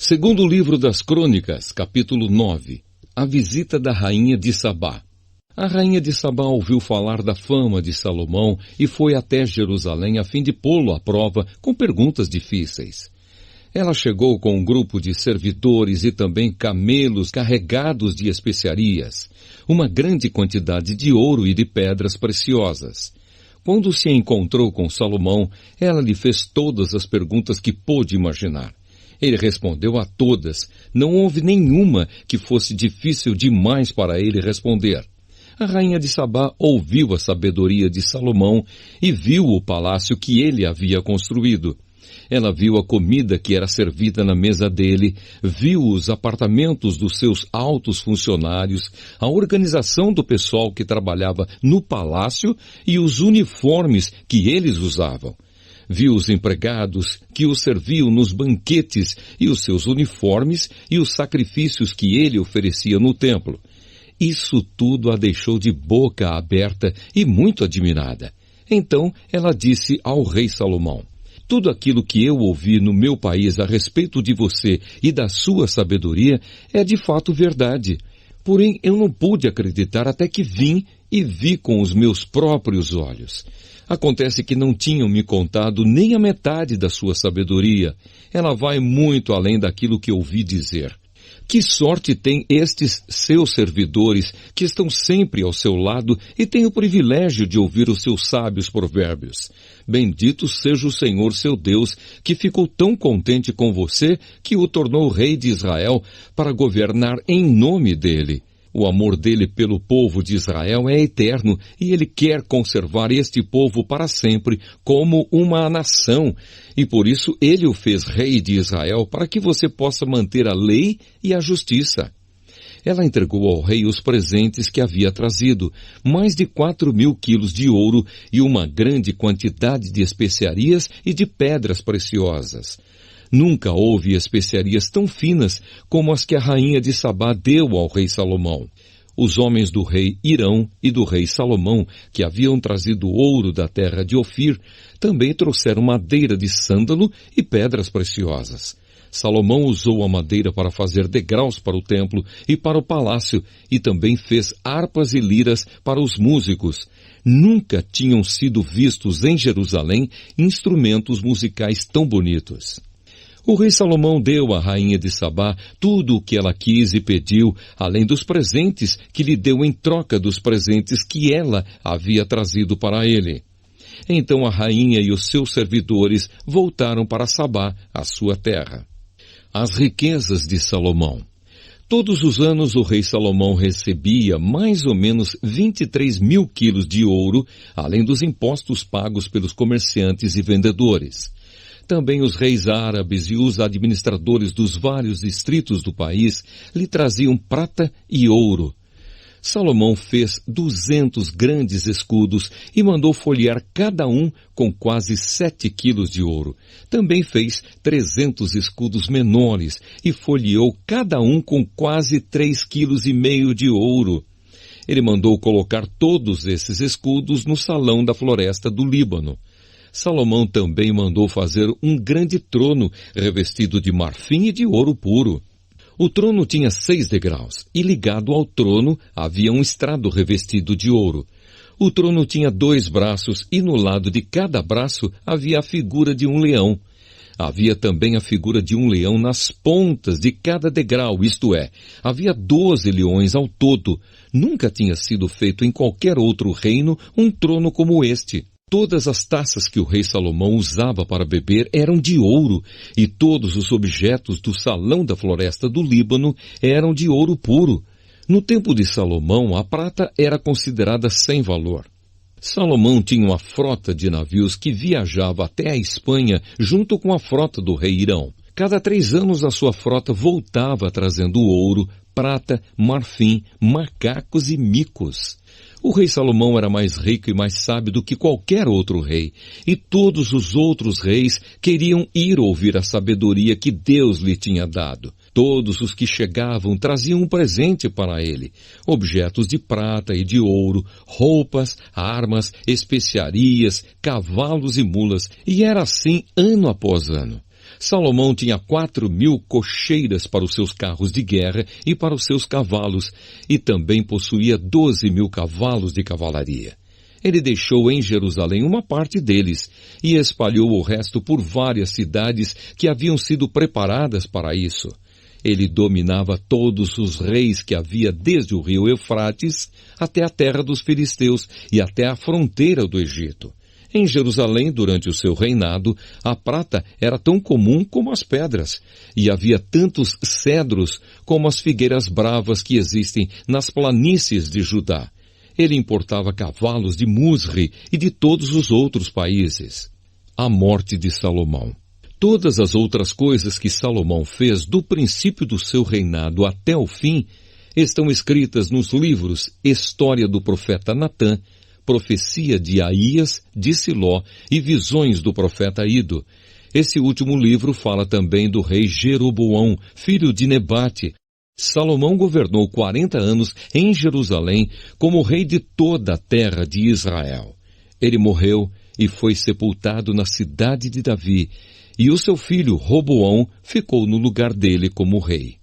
Segundo livro das Crônicas, capítulo 9. A visita da rainha de Sabá. A rainha de Sabá ouviu falar da fama de Salomão e foi até Jerusalém a fim de pô-lo à prova com perguntas difíceis. Ela chegou com um grupo de servidores e também camelos carregados de especiarias, uma grande quantidade de ouro e de pedras preciosas. Quando se encontrou com Salomão, ela lhe fez todas as perguntas que pôde imaginar. Ele respondeu a todas. Não houve nenhuma que fosse difícil demais para ele responder. A rainha de Sabá ouviu a sabedoria de Salomão e viu o palácio que ele havia construído. Ela viu a comida que era servida na mesa dele, viu os apartamentos dos seus altos funcionários, a organização do pessoal que trabalhava no palácio e os uniformes que eles usavam. Viu os empregados que o serviam nos banquetes e os seus uniformes e os sacrifícios que ele oferecia no templo. Isso tudo a deixou de boca aberta e muito admirada. Então ela disse ao rei Salomão: tudo aquilo que eu ouvi no meu país a respeito de você e da sua sabedoria é de fato verdade. Porém, eu não pude acreditar até que vim e vi com os meus próprios olhos. Acontece que não tinham me contado nem a metade da sua sabedoria. Ela vai muito além daquilo que ouvi dizer. Que sorte tem estes seus servidores, que estão sempre ao seu lado e têm o privilégio de ouvir os seus sábios provérbios. Bendito seja o Senhor seu Deus, que ficou tão contente com você, que o tornou rei de Israel para governar em nome dele. O amor dele pelo povo de Israel é eterno e ele quer conservar este povo para sempre como uma nação. E por isso ele o fez rei de Israel para que você possa manter a lei e a justiça. Ela entregou ao rei os presentes que havia trazido, mais de 4.000 quilos de ouro e uma grande quantidade de especiarias e de pedras preciosas. Nunca houve especiarias tão finas como as que a rainha de Sabá deu ao rei Salomão. Os homens do rei Hirão e do rei Salomão, que haviam trazido ouro da terra de Ofir, também trouxeram madeira de sândalo e pedras preciosas. Salomão usou a madeira para fazer degraus para o templo e para o palácio, e também fez harpas e liras para os músicos. Nunca tinham sido vistos em Jerusalém instrumentos musicais tão bonitos. O rei Salomão deu à rainha de Sabá tudo o que ela quis e pediu, além dos presentes que lhe deu em troca dos presentes que ela havia trazido para ele. Então a rainha e os seus servidores voltaram para Sabá, a sua terra. As riquezas de Salomão. Todos os anos o rei Salomão recebia mais ou menos 23.000 quilos de ouro, além dos impostos pagos pelos comerciantes e vendedores. Também os reis árabes e os administradores dos vários distritos do país lhe traziam prata e ouro. Salomão fez 200 grandes escudos e mandou folhear cada um com quase 7 quilos de ouro. Também fez 300 escudos menores e folheou cada um com quase 3,5 quilos de ouro. Ele mandou colocar todos esses escudos no salão da floresta do Líbano. Salomão também mandou fazer um grande trono revestido de marfim e de ouro puro. O trono tinha 6 degraus, e ligado ao trono havia um estrado revestido de ouro. O trono tinha 2 braços, e no lado de cada braço havia a figura de um leão. Havia também a figura de um leão nas pontas de cada degrau, isto é, havia 12 leões ao todo. Nunca tinha sido feito em qualquer outro reino um trono como este. Todas as taças que o rei Salomão usava para beber eram de ouro, e todos os objetos do salão da floresta do Líbano eram de ouro puro. No tempo de Salomão, a prata era considerada sem valor. Salomão tinha uma frota de navios que viajava até a Espanha junto com a frota do rei Hirão. Cada 3 anos a sua frota voltava trazendo ouro, prata, marfim, macacos e micos. O rei Salomão era mais rico e mais sábio do que qualquer outro rei, e todos os outros reis queriam ir ouvir a sabedoria que Deus lhe tinha dado. Todos os que chegavam traziam um presente para ele, objetos de prata e de ouro, roupas, armas, especiarias, cavalos e mulas, e era assim ano após ano. Salomão tinha 4.000 cocheiras para os seus carros de guerra e para os seus cavalos, e também possuía 12.000 cavalos de cavalaria. Ele deixou em Jerusalém uma parte deles e espalhou o resto por várias cidades que haviam sido preparadas para isso. Ele dominava todos os reis que havia desde o rio Eufrates até a terra dos filisteus e até a fronteira do Egito. Em Jerusalém, durante o seu reinado, a prata era tão comum como as pedras, e havia tantos cedros como as figueiras bravas que existem nas planícies de Judá. Ele importava cavalos de Musri e de todos os outros países. A morte de Salomão. Todas as outras coisas que Salomão fez do princípio do seu reinado até o fim estão escritas nos livros História do profeta Natã, Profecia de Aías, de Siló e Visões do profeta Ido. Esse último livro fala também do rei Jeroboão, filho de Nebate. Salomão governou 40 anos em Jerusalém como rei de toda a terra de Israel. Ele morreu e foi sepultado na cidade de Davi, e o seu filho Roboão ficou no lugar dele como rei.